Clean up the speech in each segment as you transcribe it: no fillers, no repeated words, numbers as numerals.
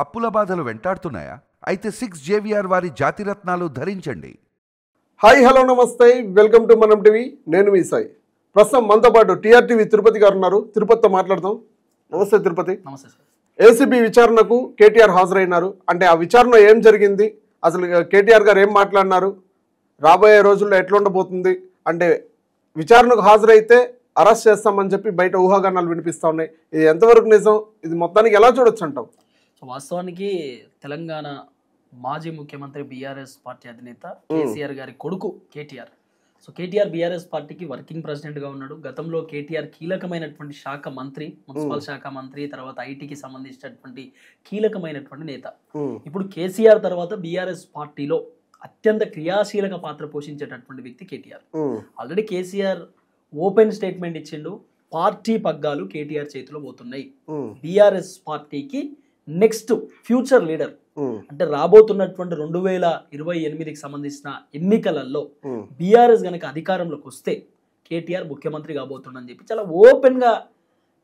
అప్పుల బాధలు వెంటాడుతున్నాయా? అయితే 6 JVR వారి జాతిరత్నాలు ధరించండి. హాయ్ హలో నమస్తే, వెల్కమ్ టు మనం టీవీ. నేను మీ సాయి. ప్రస్తుతం మనతో పాటు టీఆర్టీవీ తిరుపతి గారు ఉన్నారు. తిరుపతితో మాట్లాడదాం. నమస్తే తిరుపతి. నమస్తే సార్. ఏసీబీ విచారణకు కేటీఆర్ హాజరైనారు. అంటే ఆ విచారణ ఏం జరిగింది, అసలు కేటీఆర్ గారు ఏం మాట్లాడినారు, రాబోయే రోజుల్లో ఎట్లా ఉండబోతుంది, అంటే విచారణకు హాజరైతే అరెస్ట్ చేస్తామని చెప్పి బయట ఊహాగానాలు వినిపిస్తూ ఉన్నాయి. ఇది ఎంతవరకు నిజం, ఇది మొత్తానికి ఎలా చూడొచ్చు అంటాం? సో వాస్తవానికి తెలంగాణ మాజీ ముఖ్యమంత్రి బీఆర్ఎస్ పార్టీ అధినేత కేసీఆర్ గారి కొడుకు కేటీఆర్. సో కేటీఆర్ బీఆర్ఎస్ పార్టీకి వర్కింగ్ ప్రెసిడెంట్ గా ఉన్నాడు. గతంలో కేటీఆర్ కీలకమైనటువంటి శాఖ మంత్రి, మున్సిపల్ శాఖ మంత్రి, తర్వాత ఐటీకి సంబంధించినటువంటి కీలకమైనటువంటి నేత. ఇప్పుడు కేసీఆర్ తర్వాత బీఆర్ఎస్ పార్టీలో అత్యంత క్రియాశీలక పాత్ర పోషించేటటువంటి వ్యక్తి KTR. Already KCR open statement ఇచ్చిండు, పార్టీ పగ్గాలు కేటీఆర్ చేతిలో పోతున్నాయి. బీఆర్ఎస్ పార్టీకి నెక్స్ట్ ఫ్యూచర్ లీడర్ అంటే రాబోతున్నటువంటి 2028కి సంబంధించిన ఎన్నికలలో బీఆర్ఎస్ గనక అధికారంలోకి వస్తే కేటీఆర్ ముఖ్యమంత్రి కాబోతుండని చెప్పి చాలా ఓపెన్ గా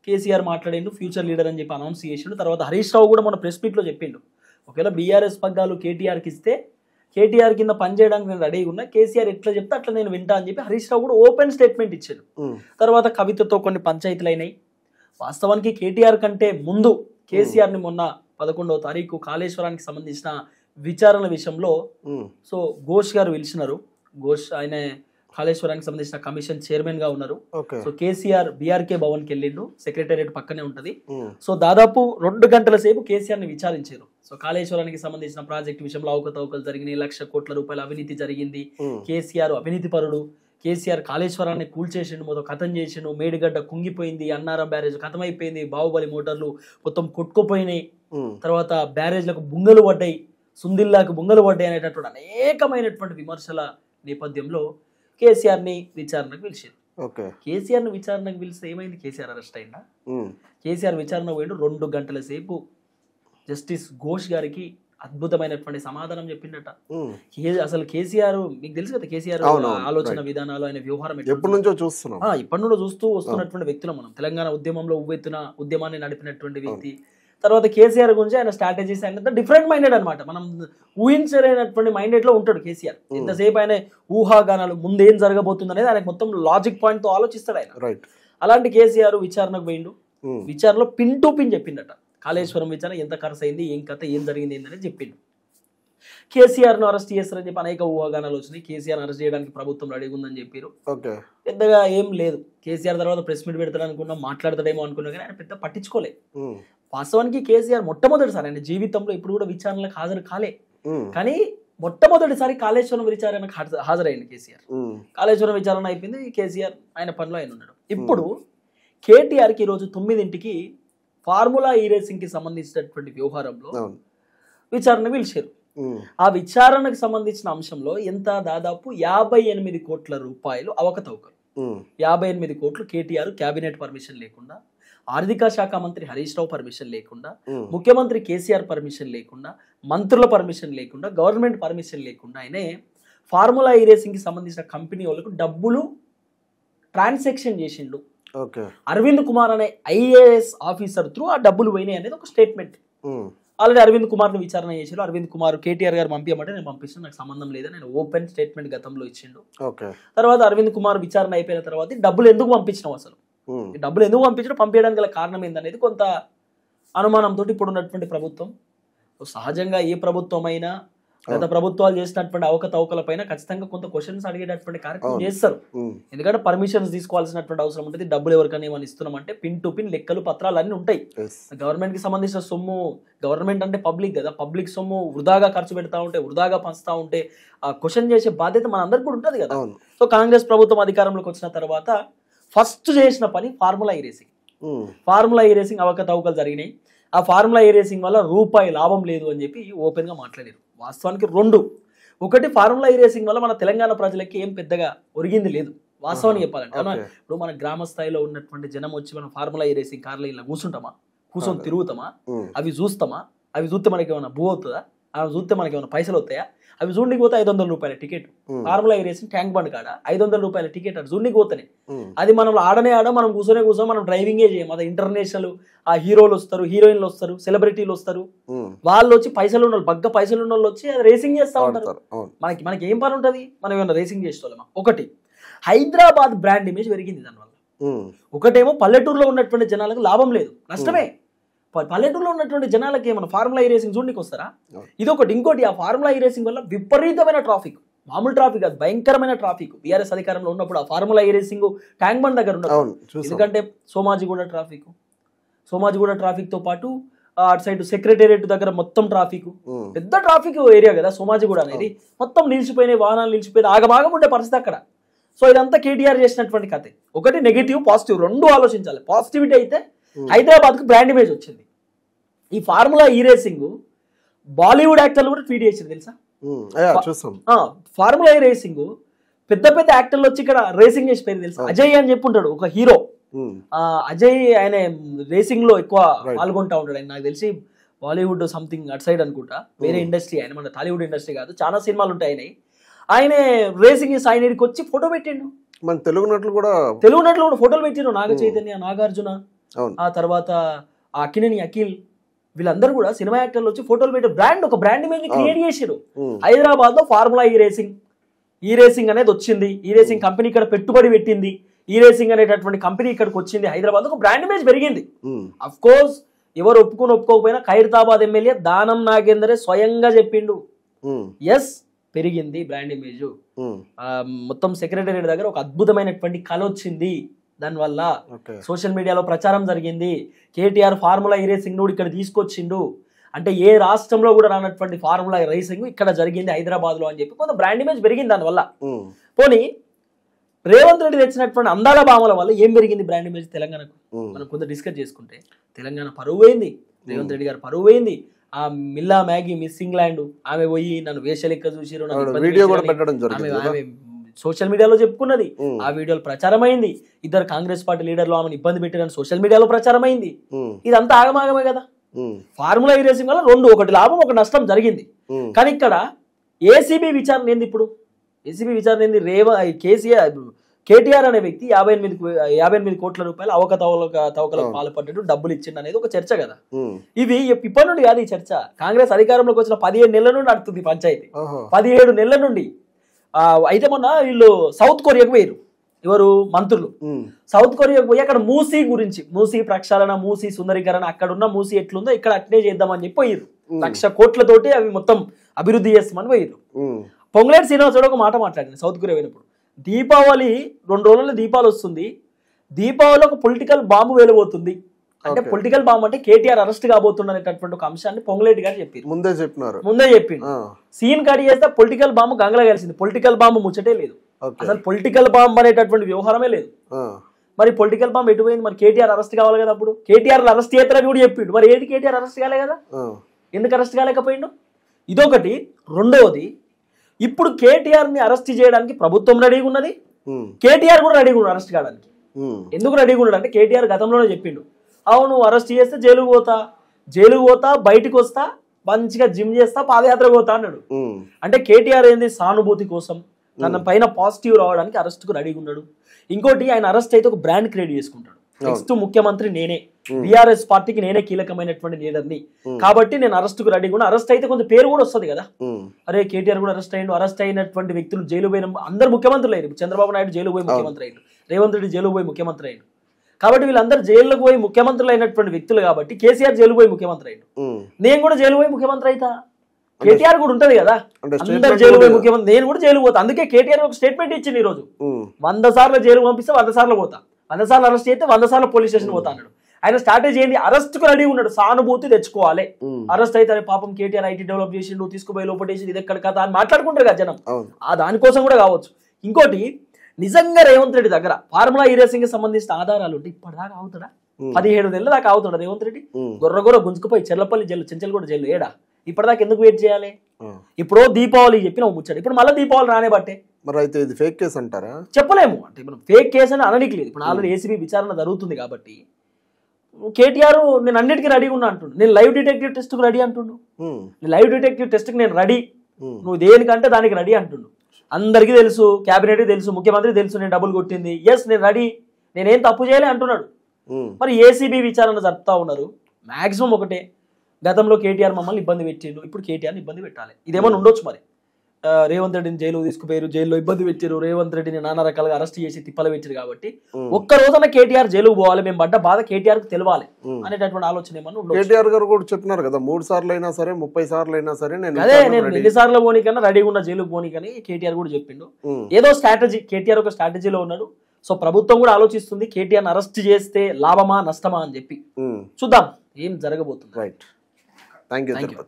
కేసీఆర్ మాట్లాడిండు. ఫ్యూచర్ లీడర్ అని చెప్పి అనౌన్స్ చేసిండు. తర్వాత హరీష్ రావు కూడా మన ప్రెస్ మీట్ లో చెప్పిండు, ఒకవేళ బీఆర్ఎస్ పగ్గాలు కేటీఆర్కి ఇస్తే కేటీఆర్ కింద పనిచేయడానికి నేను రెడీగా ఉన్నా, కేసీఆర్ ఎట్లా చెప్తే అట్లా నేను వింటా అని చెప్పి హరీష్ రావు కూడా ఓపెన్ స్టేట్మెంట్ ఇచ్చాడు. తర్వాత కవితతో కొన్ని పంచాయతీలు అయినాయి. వాస్తవానికి కేటీఆర్ కంటే ముందు కేసీఆర్ ని మొన్న 11వ తారీఖు కాళేశ్వరానికి సంబంధించిన విచారణ విషయంలో సో ఘోష్ గారు పిలిచినారు. ఘోష్ ఆయన కాళేశ్వరానికి సంబంధించిన కమిషన్ చైర్మన్ గా ఉన్నారు. సో కేసీఆర్ బీఆర్కే భవన్ కి వెళ్ళిండు, సెక్రటేరియట్ పక్కనే ఉంటది. సో దాదాపు 2 గంటల సేపు కేసీఆర్ ని విచారించారు. సో కాళేశ్వరానికి సంబంధించిన ప్రాజెక్ట్ విషయంలో అవకతవకలు జరిగినాయి, 1,00,00,000 కోట్ల రూపాయల అవినీతి జరిగింది, కేసీఆర్ అవినీతి పరుడు, కేసీఆర్ కాళేశ్వరాన్ని కూల్చేసిండు, మొత్తం కథం చేసిండు, మేడిగడ్డ కుంగిపోయింది, అన్నారం బ్యారేజ్ కథమైపోయింది, బాహుబలి మోటార్లు మొత్తం కొట్టుకుపోయినాయి, తర్వాత బ్యారేజ్లకు బుంగలు పడ్డాయి, సుందిల్లాకు బుంగలు పడ్డాయి అనేటటువంటి అనేకమైనటువంటి విమర్శల నేపథ్యంలో కేసీఆర్ ని విచారణకు పిలిచారు. కేసీఆర్ ని విచారణకు పిలిస్తే ఏమైంది, కేసీఆర్ అరెస్ట్ అయినా? కేసీఆర్ విచారణ పోయిండు. 2 గంటల సేపు జస్టిస్ ఘోష్ గారికి అద్భుతమైనటువంటి సమాధానం చెప్పిండట. అసలు కేసీఆర్ మీకు తెలుసు కదా, కేసీఆర్ ఆలోచన విధానాలు, ఆయన వ్యవహారం ఇప్పటి నుంచో చూస్తూ వస్తున్నటువంటి వ్యక్తులు మనం. తెలంగాణ ఉద్యమంలో ఉవ్వెత్తున ఉద్యమాన్ని నడిపినటువంటి వ్యక్తి. తర్వాత కేసీఆర్ గురించి ఆయన స్ట్రాటజీస్ ఆయన డిఫరెంట్ మైండెడ్ అనమాట. మనం ఊహించలేనటువంటి మైండెడ్ లో ఉంటాడు కేసీఆర్. ఎంతసేపు ఆయన ఊహాగానాలు, ముందేం జరగబోతుంది అనేది ఆయన మొత్తం లాజిక్ పాయింట్ తో ఆలోచిస్తాడు ఆయన. అలాంటి కేసీఆర్ విచారణకు పోయిండు. విచారణలో పిన్ టు పిన్ చెప్పిండట, కాళేశ్వరం విచారణ ఎంత ఖర్చు అయింది, ఏం కథ, ఏం జరిగింది ఏంటనేది చెప్పిండు. కేసీఆర్ ను అరెస్ట్ చేస్తారని చెప్పి అనేక ఊహాగానాలు వచ్చినాయి. కేసీఆర్ అరెస్ట్ చేయడానికి ప్రభుత్వం రెడీగా ఉందని చెప్పారు. పెద్దగా ఏం లేదు. కేసీఆర్ తర్వాత ప్రెస్ మీట్ పెడతాడు అనుకున్నాం, మాట్లాడతాడేమో అనుకున్నా, కానీ ఆయన పెద్ద పట్టించుకోలే. వాస్తవానికి కేసీఆర్ మొట్టమొదటిసారి ఆయన జీవితంలో ఇప్పుడు కూడా విచారణలకు హాజరు కాలే, కానీ మొట్టమొదటిసారి కాళేశ్వరం విచారణకు హాజరైంది కేసీఆర్. కాళేశ్వరం విచారణ అయిపోయింది, కేసీఆర్ ఆయన పనిలో ఆయన ఉన్నాడు. ఇప్పుడు కేటీఆర్కి ఈరోజు 9ంటికి ఫార్ములా ఈ రేసింగ్ కి సంబంధించినటువంటి వ్యవహారంలో విచారణ పిలిచారు. ఆ విచారణకు సంబంధించిన అంశంలో ఎంత, దాదాపు 58 కోట్ల రూపాయలు అవకతవకలు. 58 కోట్లు కేటీఆర్ క్యాబినెట్ పర్మిషన్ లేకుండా, ఆర్థిక శాఖ మంత్రి హరీష్ రావు పర్మిషన్ లేకుండా, ముఖ్యమంత్రి కేసీఆర్ పర్మిషన్ లేకుండా, మంత్రుల పర్మిషన్ లేకుండా, గవర్నమెంట్ పర్మిషన్ లేకుండా ఆయనే ఫార్ములా ఈ రేసింగ్ కి సంబంధించిన కంపెనీ వాళ్ళకు డబ్బులు ట్రాన్సాక్షన్ చేసిండు. అరవింద్ కుమార్ అనే ఐఏఎస్ ఆఫీసర్ త్రూ ఆ డబ్బులు పోయినాయి అనేది ఒక స్టేట్మెంట్. ఆల్రెడీ అరవింద్ కుమార్ ను విచారణ చేశారు. అరవింద్ కుమార్ కేటీఆర్ గారు పంపించమంటే నేను పంపిస్తాను, నాకు సంబంధం లేదని నేను ఓపెన్ స్టేట్మెంట్ గతంలో ఇచ్చిండు. తర్వాత అరవింద్ కుమార్ విచారణ అయిపోయిన తర్వాత డబ్బులు ఎందుకు పంపించినావు, అసలు డబ్బులు ఎందుకు పంపించడం, పంపించడానికి గల కారణం ఏందనేది కొంత అనుమానంతో ఇప్పుడు ఉన్నటువంటి ప్రభుత్వం. సహజంగా ఏ ప్రభుత్వం అయినా గత ప్రభుత్వాలు చేసినటువంటి అవకతవకల పైన ఖచ్చితంగా కొంత క్వశ్చన్స్ అడిగేటటువంటి కార్యక్రమం చేస్తారు. ఎందుకంటే పర్మిషన్స్ తీసుకోవాల్సినటువంటి అవసరం ఉంటుంది. డబ్బులు ఎవరికైనా ఏమైనా ఇస్తున్నామంటే పిన్ టు పిన్ లెక్కలు, పత్రాలు అన్ని ఉంటాయి. గవర్నమెంట్ కి సంబంధించిన సొమ్ము, గవర్నమెంట్ అంటే పబ్లిక్ కదా, పబ్లిక్ సొమ్ము వృధాగా ఖర్చు పెడతా ఉంటే, వృధాగా పంచుతా ఉంటే ఆ క్వశ్చన్ చేసే బాధ్యత మన అందరికి కూడా ఉంటుంది కదా. సో కాంగ్రెస్ ప్రభుత్వం అధికారంలోకి వచ్చిన తర్వాత ఫస్ట్ చేసిన పని ఫార్ములా ఈ రేసింగ్. ఫార్ములా ఈ రేసింగ్ అవకతవకలు జరిగినాయి. ఆ ఫార్ములా ఈ రేసింగ్ వల్ల రూపాయి లాభం లేదు అని చెప్పి ఓపెన్ గా మాట్లాడారు. వాస్తవానికి 2, ఒకటి ఫార్ములా ఈ రేసింగ్ వల్ల మన తెలంగాణ ప్రజలకి ఏం పెద్దగా ఒరిగింది లేదు వాస్తవానికి చెప్పాలంటే. ఇప్పుడు మన గ్రామ స్థాయిలో ఉన్నటువంటి జనం వచ్చి మనం ఫార్ములా ఈ రేసింగ్ కార్లో ఇలా కూర్చొని తిరుగుతామా, అవి చూస్తామా, అవి చూస్తే మనకి ఏమైనా భూ అవుతుందా, అవి చూస్తే మనకి ఏమైనా పైసలు వస్తాయా, అవి జూన్నికి పోతే 500 రూపాయల టికెట్. ఫార్ములా ఈ రేసింగ్ ట్యాంక్ బండ్ కాడ 500 రూపాయల టికెట్ అటు జూన్నికి పోతేనే. అది మనం ఆడనే మనం కూర్చొని మనం డ్రైవింగే చేయం. అది ఇంటర్నేషనల్ ఆ హీరోలు వస్తారు, హీరోయిన్లు వస్తారు, సెలబ్రిటీలు వస్తారు, వాళ్ళు వచ్చి పైసలు ఉన్న బగ్గ పైసలు ఉన్న వాళ్ళు వచ్చి అది రేసింగ్ చేస్తూ ఉంటారు. మనకి ఏం పని ఉంటుంది, మనం ఏమన్నా రేసింగ్ చేసేవాళ్ళమా? ఒకటి హైదరాబాద్ బ్రాండ్ ఇమేజ్ పెరిగింది దానివల్ల. ఒకటేమో పల్లెటూరులో ఉన్నటువంటి జనాలకు లాభం లేదు, నష్టమే. పల్లెటూరులో ఉన్నటువంటి జనాలకి ఏమైనా ఫార్ములా ఈ రేసింగ్ చూడడానికి వస్తారా? ఇదొకటి. ఇంకోటి, ఆ ఫార్ములా ఈ రేసింగ్ వల్ల విపరీతమైన ట్రాఫిక్, మామూలు ట్రాఫిక్ కాదు, భయంకరమైన ట్రాఫిక్. బీఆర్ఎస్ అధికారంలో ఉన్నప్పుడు ఆ ఫార్ములా ఈ రేసింగ్ ట్యాంక్ బండ్ దగ్గర ఉండదు. ఎందుకంటే సోమాజిగూడ ట్రాఫిక్ తో పాటు అటు సైడ్ సెక్రటేరియట్ దగ్గర మొత్తం ట్రాఫిక్, పెద్ద ట్రాఫిక్ ఏరియా కదా సోమాజిగూడ అనేది. మొత్తం నిలిచిపోయినాయి, వాహనాలు నిలిచిపోయినాయి, ఆగమాగం ఉండే పరిస్థితి అక్కడ. సో ఇదంతా కేటీఆర్ చేసినటువంటి కథ. ఒకటి నెగిటివ్, పాజిటివ్ రెండు ఆలోచించాలి. పాజిటివిటీ అయితే హైదరాబాద్ కు బ్రాండ్ ఇమేజ్ వచ్చింది. ఈ ఫార్ములా ఈ రేసింగ్ బాలీవుడ్ యాక్టర్లు కూడా ట్వీట్ చేసింది తెలుసా? ఫార్ములా ఈ రేసింగ్ పెద్ద పెద్ద యాక్టర్లు వచ్చి ఇక్కడ రేసింగ్ చేసి పేరు తెలుసా? అజయ్ అని చెప్పుంటాడు ఒక హీరో. అజయ్ ఆయన రేసింగ్ లో ఎక్కువ పాల్గొంటా ఉంటాడు. ఆయన నాకు తెలిసి బాలీవుడ్ సంథింగ్ అటు సైడ్ అనుకుంటా, వేరే ఇండస్ట్రీ. ఆయన మన టాలీవుడ్ ఇండస్ట్రీ కాదు, చాలా సినిమాలు ఉంటాయి. ఆయన రేసింగ్ ఆయనకి వచ్చి ఫోటో పెట్టిండు. మన తెలుగు నటులు కూడా ఫోటోలు పెట్టిండు. నాగ చైతన్య, నాగార్జున, ఆ తర్వాత అక్కినేని అఖిల్, వీళ్ళందరూ కూడా సినిమా యాక్టర్లు వచ్చి ఫోటోలు పెట్టి ఒక బ్రాండ్ ఇమేజ్ క్రియేట్ చేసారు. హైదరాబాద్ లో ఫార్ములా ఈ రేసింగ్ అనేది వచ్చింది. ఈ రేసింగ్ కంపెనీ ఇక్కడ పెట్టుబడి పెట్టింది. ఈ రేసింగ్ అనేటటువంటి కంపెనీ ఇక్కడికి వచ్చింది. హైదరాబాద్ ఒక బ్రాండ్ ఇమేజ్ పెరిగింది. అఫ్ కోర్స్ ఎవరు ఒప్పుకోకపోయినా ఖైరతాబాద్ ఎమ్మెల్యే దానం నాగేందరే స్వయంగా చెప్పిండు, ఎస్ పెరిగింది బ్రాండ్ ఇమేజ్. మొత్తం సెక్రటేరియట్ దగ్గర ఒక అద్భుతమైనటువంటి కళ వచ్చింది. దానివల్ల సోషల్ మీడియాలో ప్రచారం జరిగింది. కేటీఆర్ ఫార్ములా ఈ రేసింగ్ కూడా ఇక్కడ తీసుకొచ్చిండు అంటే ఏ రాష్ట్రంలో కూడా రానటువంటి ఫార్ములా రేసింగ్ ఇక్కడ జరిగింది హైదరాబాద్ లో అని చెప్పి కొంత బ్రాండ్ ఇమేజ్ పెరిగింది. దానివల్ల పోనీ రేవంత్ రెడ్డి తెచ్చినటువంటి అందాల భామల వల్ల ఏం పెరిగింది బ్రాండ్ ఇమేజ్ తెలంగాణకు? మనం కొంత డిస్కస్ చేసుకుంటే తెలంగాణ పరువు పోయింది, రేవంత్ రెడ్డి గారు పరువు పోయింది. ఆ మిల్లా మ్యాగీ మిస్సింగ్ ల్యాండ్ ఆమె పోయి నన్ను వేషలెక్క చూసిరు, ఆమె సోషల్ మీడియాలో చెప్పుకున్నది. ఆ వీడియోలు ప్రచారం అయింది. ఇద్దరు కాంగ్రెస్ పార్టీ లీడర్లు ఆమెను ఇబ్బంది పెట్టారని సోషల్ మీడియాలో ప్రచారం అయింది. ఇదంతా ఆగమాగమే కదా. ఫార్ములా ఈ రేసింగ్ వల్ల రెండు, ఒకటి లాభం ఒక నష్టం జరిగింది. కానీ ఇక్కడ ఏసీబీ విచారణ ఏంది? ఇప్పుడు ఏసీబీ విచారణ ఏంది? కేటీఆర్ అనే వ్యక్తి 58 కోట్ల రూపాయలు అవకతవకలకు పాల్పడ్డట్టు డబ్బులు ఇచ్చిండు అనేది ఒక చర్చ కదా. ఇవి ఇప్పటి నుండి కాదు ఈ చర్చ. కాంగ్రెస్ అధికారంలోకి వచ్చిన 17 నెలల నుండి నడుతుంది పంచాయతీ, 17 నెలల నుండి. అయితే మొన్న వీళ్ళు సౌత్ కొరియాకు పోయారు, ఎవరు మంత్రులు సౌత్ కొరియాకు పోయి అక్కడ మూసీ ప్రక్షాళన, మూసీ సుందరీకరణ, అక్కడ ఉన్న మూసీ ఎట్లుందో ఇక్కడ అట్నే చేద్దామని చెప్పి పోయారు. 1,00,000 కోట్లతోటి అవి మొత్తం అభివృద్ధి చేస్తామని పోయారు. పొంగులేటి శ్రీనివాసరావు ఒక మాట మాట్లాడింది సౌత్ కొరియా పోయినప్పుడు. దీపావళి 2 రోజుల్లో దీపావళి వస్తుంది, దీపావళి ఒక పొలిటికల్ బాంబు వేలబోతుంది అంటే పొలిటికల్ బాంబు అంటే కేటీఆర్ అరెస్ట్ కాబోతున్నటువంటి ఒక అంశాన్ని పొంగులేటి గారు చెప్పారు. ముందే చెప్పిండు. సీన్ కడి చేస్తే పొలిటికల్ బాంబు గంగలో కలిసింది. పొలిటికల్ బాంబు ముచ్చటే లేదు, అసలు పొలిటికల్ బాంబు అనేటటువంటి వ్యవహారమే లేదు. మరి పొలిటికల్ బాంబు ఎటు పోయింది? మరి కేటీఆర్ అరెస్ట్ కావాలి కదా. అప్పుడు కేటీఆర్ అరెస్ట్ చేస్తారని కూడా చెప్పిండు. మరి ఏది కేటీఆర్ అరెస్ట్ కాలే కదా, ఎందుకు అరెస్ట్ కాలేకపోయిండు? ఇదొకటి. రెండవది, ఇప్పుడు కేటీఆర్ ని అరెస్ట్ చేయడానికి ప్రభుత్వం రెడీగా ఉన్నది, కేటీఆర్ కూడా రెడీగా ఉన్నాడు అరెస్ట్ కావడానికి. ఎందుకు రెడీగా ఉన్నాడు అంటే కేటీఆర్ గతంలోనే చెప్పిండు, అవును అరెస్ట్ చేస్తే జైలుకు పోతా బయటకు వస్తా, మంచిగా జిమ్ చేస్తా, పాదయాత్ర పోతా అన్నాడు. అంటే కేటీఆర్ ఏంది సానుభూతి కోసం తన పైన పాజిటివ్ రావడానికి అరెస్ట్ కు రెడీగా ఉన్నాడు. ఇంకోటి, ఆయన అరెస్ట్ అయితే ఒక బ్రాండ్ క్రియేట్ చేసుకుంటాడు. నెక్స్ట్ ముఖ్యమంత్రి నేనే, బీఆర్ఎస్ పార్టీకి నేనే కీలకమైనటువంటి లీడర్ని కాబట్టి నేను అరెస్ట్ కు రెడీగా ఉన్నా. అరెస్ట్ అయితే కొంచెం పేరు కూడా వస్తుంది కదా, అరే కేటీఆర్ కూడా అరెస్ట్ అయ్యిండు, అరెస్ట్ అయినటువంటి వ్యక్తులు జైలు పోయిన అందరు ముఖ్యమంత్రులు అయ్యారు. చంద్రబాబు నాయుడు జైలు పోయి ముఖ్యమంత్రి అయ్యాడు, రేవంత్ రెడ్డి జైలు పోయి ముఖ్యమంత్రి అయ్యాడు. కాబట్టి వీళ్ళందరూ జైలుకు పోయి ముఖ్యమంత్రులు అయినటువంటి వ్యక్తులు కాబట్టి కేసీఆర్ జైలు పోయి ముఖ్యమంత్రి అయ్యాడు, నేను కూడా జైలు పోయి ముఖ్యమంత్రి అయితా. కేటీఆర్ కూడా ఉంటది కదా, అందరు జైలు పోయి ముఖ్యమంత్రి, నేను కూడా జైలు పోతా. అందుకే కేటీఆర్ ఒక స్టేట్మెంట్ ఇచ్చింది ఈ రోజు, 100 సార్లు జైలు పంపిస్తే 100 సార్లు పోతా, 100 సార్లు అరెస్ట్ చేస్తే 100 సార్లు పోలీస్ స్టేషన్ పోతా అన్నాడు. ఆయన స్ట్రాటజీ ఏంటి? అరెస్ట్ కు రెడీ ఉన్నాడు, సానుభూతి తెచ్చుకోవాలి. అరెస్ట్ అయితే పాపం కేటీఆర్ ఐటీ డెవలప్ చేసిండు, తీసుకుపోయి లోపటేసి ఇది ఎక్కడ కథ అని మాట్లాడుకుంటారు కదా జనం, ఆ దానికోసం కూడా కావచ్చు. ఇంకోటి, నిజంగా రేవంత్ రెడ్డి దగ్గర ఫార్ములా ఈ రేసింగ్ కి సంబంధించిన ఆధారాలు ఉంటే ఇప్పటిదాకా అవుతాడా? 17 నెలల దాకా అవుతాడా రేవంత్ రెడ్డి? గొర్ర గుంజుకుపోయి చెర్లపల్లి జైలు, చెంచల్గూడ జైలు ఏడా ఇప్పటిదాకా ఎందుకు వెయిట్ చేయాలి? ఇప్పుడు దీపావళి చెప్పిన ముచ్చాడు, ఇప్పుడు మళ్ళీ దీపావళి రానే బట్టే. మరి అయితే ఇది ఫేక్ కేసు అంటారా? చెప్పలేము. అంటే మనం ఫేక్ కేసు అని అనడానికి లేదు. ఇప్పుడు ఆల్రెడీ ఏసీబీ విచారణ జరుగుతుంది కాబట్టి కేటీఆర్ నేను అన్నిటికీ రెడీగా ఉన్నా అంటుండు. నేను లైవ్ డిటెక్టివ్ టెస్ట్ కు రెడీ అంటుండు. లైవ్ డిటెక్టివ్ టెస్ట్ కి నేను రెడీ, నువ్వు దేనికంటే దానికి రెడీ అంటుండు. అందరికీ తెలుసు, క్యాబినెట్ తెలుసు, ముఖ్యమంత్రి తెలుసు నేను డబ్బులు కొట్టింది, ఎస్ నేను రెడీ, నేనేం తప్పు చేయలే అంటున్నాడు. మరి ఏసీబీ విచారణ జరుపుతా ఉన్నారు. మాక్సిమం ఒకటే, గతంలో కేటీఆర్ మమ్మల్ని ఇబ్బంది పెట్టిండు, ఇప్పుడు కేటీఆర్ని ఇబ్బంది పెట్టాలి. ఇదేమన్నా ఉండొచ్చు. మరి రేవంత్ రెడ్డిని జైలు తీసుకుపోయారు, జైల్లో ఇబ్బంది పెట్టారు, రేవంత్ రెడ్డిని నానా రకాలుగా అరెస్ట్ చేసి తిప్పలు పెట్టారు. కాబట్టి ఒక్క రోజున కేటీఆర్ జైలుకు పోవాలి, మేము పడ్డ బాధ కేటీఆర్ కు తెలవాలి అనేటటువంటి ఆలోచన ఏమన్నా ఉండొచ్చు. కేటీఆర్ గారు కూడా చెప్తున్నారు కదా, 3 సార్లు అయినా సరే 30 సార్లు అయినా సరే అదే నేను 2 సార్లు పోనీకన్నా రెడీగా ఉన్న జైలుకు పోనీకని కేటీఆర్ కూడా చెప్పిండు. ఏదో స్ట్రాటజీ, కేటీఆర్ ఒక స్ట్రాటజీలో ఉన్నాడు. సో ప్రభుత్వం కూడా ఆలోచిస్తుంది కేటీఆర్ అరెస్ట్ చేస్తే లాభమా నష్టమా అని చెప్పి. చూద్దాం ఏం జరగబోతుంది. Right, thank you.